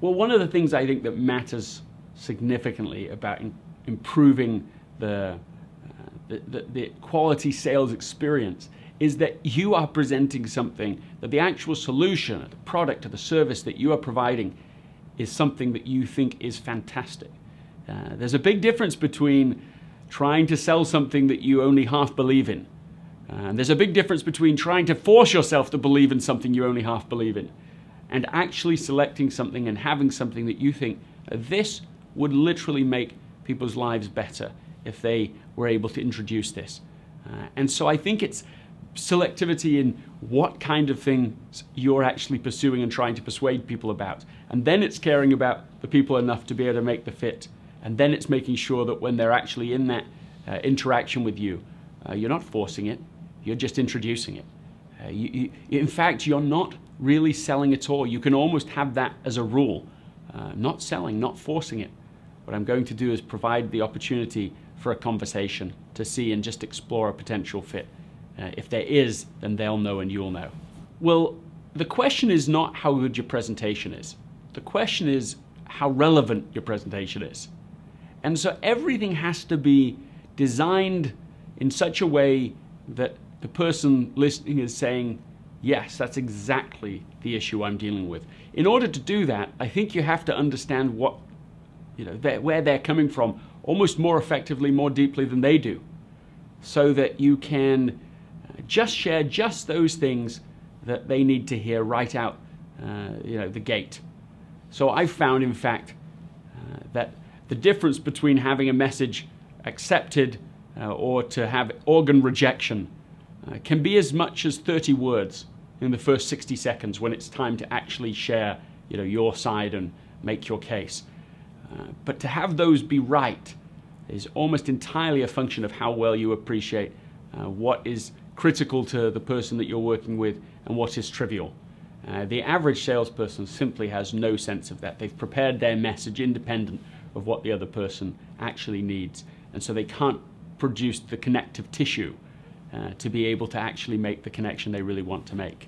Well, one of the things I think that matters significantly about improving the quality sales experience is that you are presenting something, that the actual solution, or the product, or the service that you are providing is something that you think is fantastic. There's a big difference between trying to sell something that you only half believe in. And there's a big difference between trying to force yourself to believe in something you only half believe in, and actually selecting something and having something that you think, this would literally make people's lives better if they were able to introduce this. And so I think it's selectivity in what kind of things you're actually pursuing and trying to persuade people about. And then it's caring about the people enough to be able to make the fit. And then it's making sure that when they're actually in that interaction with you, you're not forcing it, you're just introducing it. In fact, you're not really selling at all. You can almost have that as a rule. Not selling, not forcing it. What I'm going to do is provide the opportunity for a conversation to see and just explore a potential fit. If there is, then they'll know and you'll know. Well, the question is not how good your presentation is. The question is how relevant your presentation is. And so everything has to be designed in such a way that the person listening is saying, yes, that's exactly the issue I'm dealing with. In order to do that, I think you have to understand what, where they're coming from almost more effectively, more deeply than they do, so that you can just share just those things that they need to hear right out the gate. So I've found, in fact, that the difference between having a message accepted or to have organ rejection can be as much as 30 words in the first 60 seconds when it's time to actually share your side and make your case. But to have those be right is almost entirely a function of how well you appreciate what is critical to the person that you're working with and what is trivial. The average salesperson simply has no sense of that. They've prepared their message independent of what the other person actually needs, and so they can't produce the connective tissue to be able to actually make the connection they really want to make.